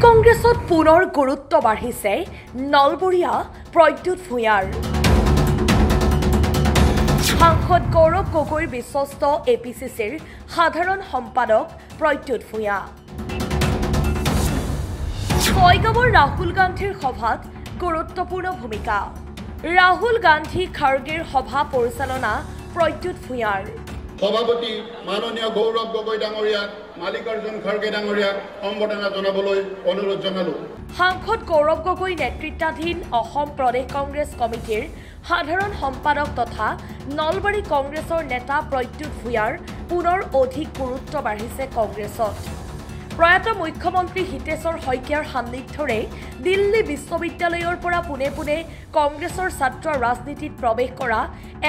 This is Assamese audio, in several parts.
কংগ্ৰেছত পুনৰ গুৰুত্ব বাঢ়িছে নলবৰীয়া প্ৰদ্যুৎ ভূঞাৰ। সাংসদ গৌৰৱ গগৈৰ বিশ্বস্ত এপিচিচিৰ সাধাৰণ সম্পাদক প্ৰদ্যুৎ ভূঞা। ছয়গাঁৱৰ ৰাহুল গান্ধীৰ সভাত গুৰুত্বপূৰ্ণ ভূমিকা। ৰাহুল গান্ধী খাৰ্গেৰ সভা পৰিচালনা প্ৰদ্যুৎ ভূঞাৰ। সভাপতি মাননীয় গৌৰৱ গগৈ ডাঙৰীয়াক মালিকাৰ্জুন খাৰ্গে ডাঙৰীয়াক সম্বৰ্ধনা জনাবলৈ অনুৰোধ জনালোঁ। সাংসদ গৌৰৱ গগৈ নেতৃত্বাধীন অসম প্ৰদেশ কংগ্ৰেছ কমিটিৰ সাধাৰণ সম্পাদক তথা নলবাৰী কংগ্ৰেছৰ নেতা প্ৰদ্যুৎ ভূঞাৰ পুনৰ অধিক গুৰুত্ব বাঢ়িছে কংগ্ৰেছত। প্ৰয়াত মুখ্যমন্ত্ৰী হিতেশ্বৰ শইকীয়াৰ সান্নিধ্যৰে দিল্লী বিশ্ববিদ্যালয়ৰ পৰা পোনে পোনে কংগ্ৰেছৰ ছাত্ৰ ৰাজনীতিত প্ৰৱেশ কৰা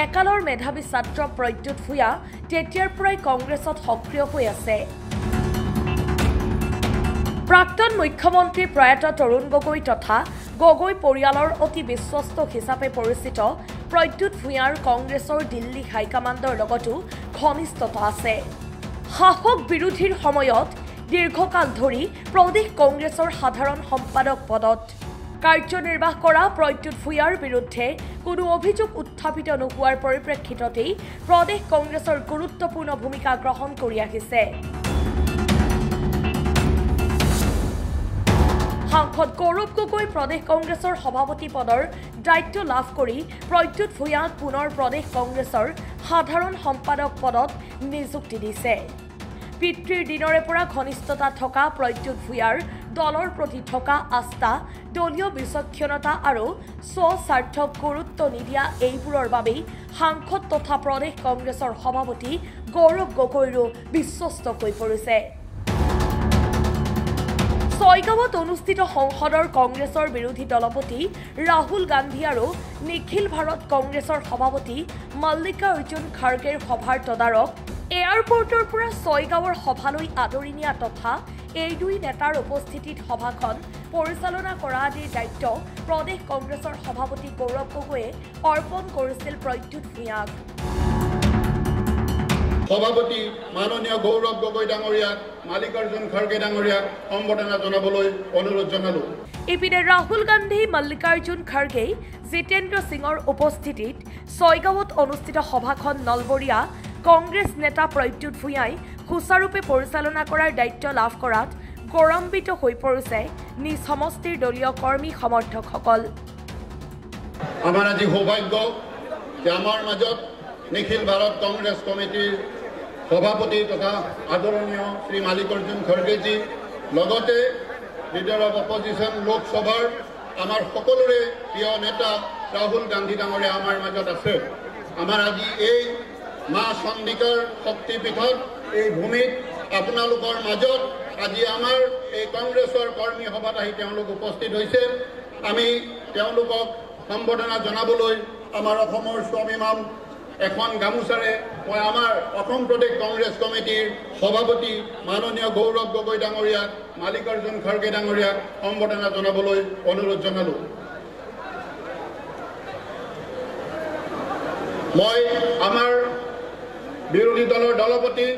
একালৰ মেধাৱী ছাত্ৰ প্ৰদ্যুৎ ভূঞা তেতিয়াৰ পৰাই কংগ্ৰেছত সক্ৰিয় হৈ আছে। প্ৰাক্তন মুখ্যমন্ত্ৰী প্ৰয়াত তৰুণ গগৈ তথা গগৈ পৰিয়ালৰ অতি বিশ্বস্ত হিচাপে পৰিচিত প্ৰদ্যুৎ ভূঞাৰ কংগ্ৰেছৰ দিল্লী হাইকমাণ্ডৰ লগতো ঘনিষ্ঠতা আছে। শাসক বিৰোধীৰ সময়ত দীৰ্ঘকাল ধৰি প্ৰদেশ কংগ্ৰেছৰ সাধাৰণ সম্পাদক পদত কাৰ্যনিৰ্বাহ কৰা প্ৰদ্যুৎ ভূঞাৰ বিৰুদ্ধে কোনো অভিযোগ উত্থাপিত নোহোৱাৰ পৰিপ্ৰেক্ষিততেই প্ৰদেশ কংগ্ৰেছৰ গুৰুত্বপূৰ্ণ ভূমিকা গ্ৰহণ কৰি আহিছে। সাংসদ গৌৰৱ গগৈ প্ৰদেশ কংগ্ৰেছৰ সভাপতি পদৰ দায়িত্ব লাভ কৰি প্ৰদ্যুৎ ভূঞাক পুনৰ প্ৰদেশ কংগ্ৰেছৰ সাধাৰণ সম্পাদক পদত নিযুক্তি দিছে। পিতৃৰ দিনৰে পৰা ঘনিষ্ঠতা থকা প্ৰদ্যুৎ ভূঞাৰ দলৰ প্ৰতি থকা আস্থা, দলীয় বিচক্ষণতা আৰু স্বস্বাৰ্থক গুৰুত্ব নিদিয়া এইবোৰৰ বাবেই সাংসদ তথা প্ৰদেশ কংগ্ৰেছৰ সভাপতি গৌৰৱ গগৈৰো বিশ্বস্ত হৈ পৰিছে। ছয়গাঁৱত অনুষ্ঠিত সংসদৰ কংগ্ৰেছৰ বিৰোধী দলপতি ৰাহুল গান্ধী আৰু নিখিল ভাৰত কংগ্ৰেছৰ সভাপতি মল্লিকাৰ্জুন খাৰ্গেৰ সভাৰ তদাৰক, এয়াৰপৰ্টৰ পৰা ছয়গাঁৱৰ সভালৈ আদৰি নিয়া তথা এই দুই নেতাৰ উপস্থিতিত সভাখন পৰিচালনা কৰা আদিৰ দায়িত্ব প্ৰদেশ কংগ্ৰেছৰ সভাপতি গৌৰৱ গগৈয়ে অৰ্পণ কৰিছিল প্ৰদ্যুৎ ভূঞাক। সভাপতি মাননীয় গৌৰৱ গগৈ ডাঙৰীয়াক মালিকাৰ্জুন খাৰ্গে ডাঙৰীয়াক সম্বৰ্ধনা জনাবলৈ অনুৰোধ জনালোঁ। ইপিনে ৰাহুল গান্ধী, মল্লিকাৰ্জুন খাৰ্গে, জিতেন্দ্ৰ সিঙৰ উপস্থিতিত ছয়গাঁৱত অনুষ্ঠিত সভাখন নলবৰীয়া কংগ্ৰেছ নেতা প্ৰদ্যুৎ ভূঞাই সুচাৰুৰূপে পৰিচালনা কৰাৰ দায়িত্ব লাভ কৰাত গৌৰৱান্বিত হৈ পৰিছে নিজ সমষ্টিৰ দলীয় কৰ্মী সমৰ্থকসকল। আমাৰ আজি সৌভাগ্য যে আমাৰ মাজত নিখিল ভাৰত কংগ্ৰেছ কমিটিৰ সভাপতি তথা আদৰণীয় শ্ৰী মালিকাৰ্জুন খাৰ্গেজী, লগতে লিডাৰ অফ অপজিশ্যন লোকসভাৰ আমাৰ সকলোৰে প্ৰিয় নেতা ৰাহুল গান্ধী ডাঙৰীয়া আমাৰ মাজত আছে। আমাৰ আজি এই মা চন্দিকাৰ শক্তিপীঠত এই ভূমিত আপোনালোকৰ মাজত আজি আমাৰ এই কংগ্ৰেছৰ কৰ্মী সভাত আহি তেওঁলোক উপস্থিত হৈছে। আমি তেওঁলোকক সম্বৰ্ধনা জনাবলৈ আমাৰ অসমৰ স্বাভিমান এখন গামোচাৰে মই আমাৰ অসম প্ৰদেশ কংগ্ৰেছ কমিটিৰ সভাপতি মাননীয় গৌৰৱ গগৈ ডাঙৰীয়াক মালিকাৰ্জুন খাৰ্গে ডাঙৰীয়াক সম্বৰ্ধনা জনাবলৈ অনুৰোধ জনালোঁ। মই আমাৰ বিৰোধী দলৰ দলপতি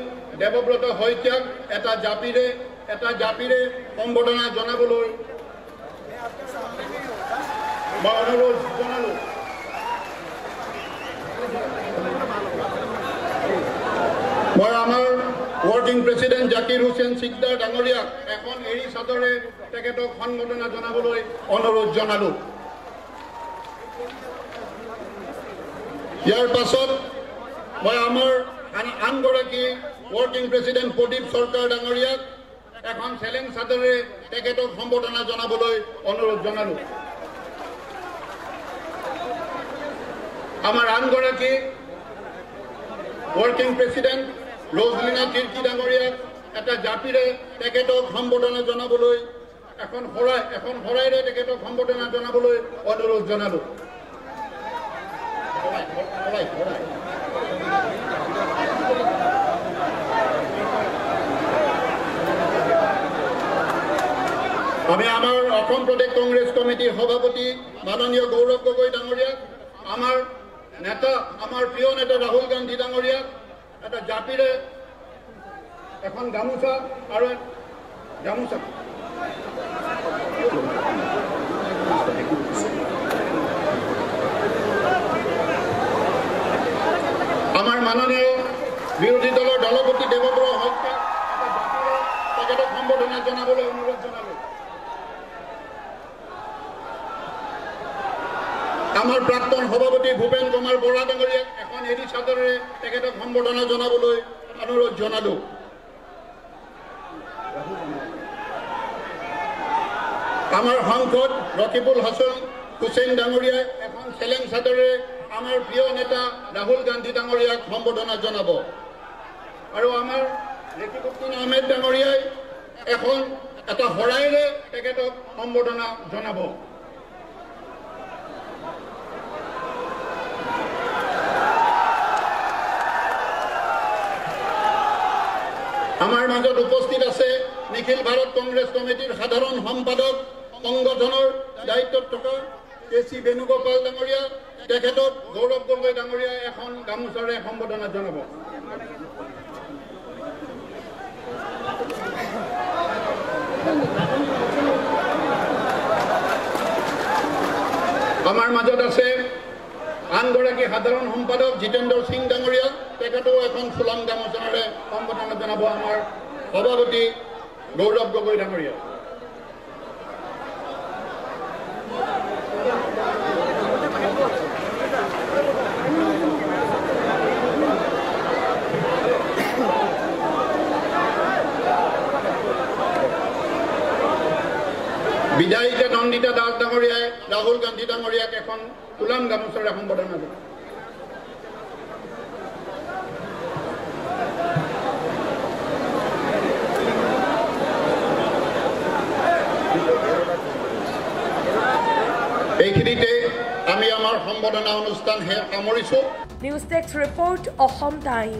দেৱব্ৰত শইকীয়াক এটা জাপিৰে সম্বৰ্ধনা জনাবলৈ মই অনুৰোধ জনালোঁ। মই আমাৰ ৱৰ্কিং প্ৰেচিডেণ্ট জাকিৰ হুছেইন সিকদাৰ ডাঙৰীয়াক এখন এৰী চাদৰে তেখেতক সম্বৰ্ধনা জনাবলৈ অনুৰোধ জনালোঁ। ইয়াৰ পাছত মই আমাৰ আনগৰাকী ৱৰ্কিং প্ৰেচিডেণ্ট প্ৰদীপ চৰকাৰ ডাঙৰীয়াক এখন চেলেঞ্জ চাদৰে তেখেতক সম্বৰ্ধনা জনাবলৈ অনুৰোধ জনালোঁ। আমাৰ আনগৰাকী ৱৰ্কিং প্ৰেচিডেণ্ট ৰজলিনা তিৰ্কী ডাঙৰীয়াক এটা জাপিৰে তেখেতক সম্বৰ্ধনা জনাবলৈ এখন শৰাইৰে তেখেতক সম্বৰ্ধনা জনাবলৈ অনুৰোধ জনালোঁ। আমি আমাৰ অসম প্ৰদেশ কংগ্ৰেছ কমিটিৰ সভাপতি মাননীয় গৌৰৱ গগৈ ডাঙৰীয়াক, আমাৰ নেতা, আমাৰ প্ৰিয় নেতা ৰাহুল গান্ধী ডাঙৰীয়াক এটা জাপিৰে এখন গামোচা আৰু গামোচা জনাবলৈ অনুৰোধ জনালোঁ। আমাৰ প্ৰাক্তন সভাপতি ভূপেন কুমাৰ বৰা ডাঙৰীয়াক এখন এৰি চাদৰেৰে তেখেতক সম্বৰ্ধনা জনাবলৈ অনুৰোধ জনালোঁ। আমাৰ সাংসদ ৰকিবুল হাছান হুছেইন ডাঙৰীয়াই এখন চেলেং চাদৰেৰে আমাৰ প্ৰিয় নেতা ৰাহুল গান্ধী ডাঙৰীয়াক সম্বৰ্ধনা জনাব আৰু আমাৰ ৰেকিবুদ্দিন আহমেদ ডাঙৰীয়াই এখন এটা শৰাইৰে তেখেতক সম্বৰ্ধনা জনাব। আমাৰ মাজত উপস্থিত আছে নিখিল ভাৰত কংগ্ৰেছ কমিটিৰ সাধাৰণ সম্পাদক সংগঠনৰ দায়িত্বত থকা কেচি বেণুগোপাল ডাঙৰীয়া, তেখেতক গৌৰৱ গগৈ ডাঙৰীয়াই এখন গামোচাৰে সম্বৰ্ধনা জনাব। আমাৰ মাজত আছে আনগৰাকী সাধাৰণ সম্পাদক জিতেন্দ্ৰ সিং ডাঙৰীয়া, তেখেতেও এখন ফুলাম গামোচাৰে সম্বৰ্ধনা জনাব আমাৰ সভাপতি গৌৰৱ গগৈ ডাঙৰীয়া। বিধায়িকা নন্দিতা দাস ডাঙৰীয়াই ৰাহুল গান্ধী ডাঙৰীয়াক এখন ফুলাম গামোচাৰে সম্বৰ্ধনা জনাব। এইখিনিতে আমি আমাৰ সম্বৰ্ধনা অনুষ্ঠান সামৰিছোঁ। News desk report Assam time.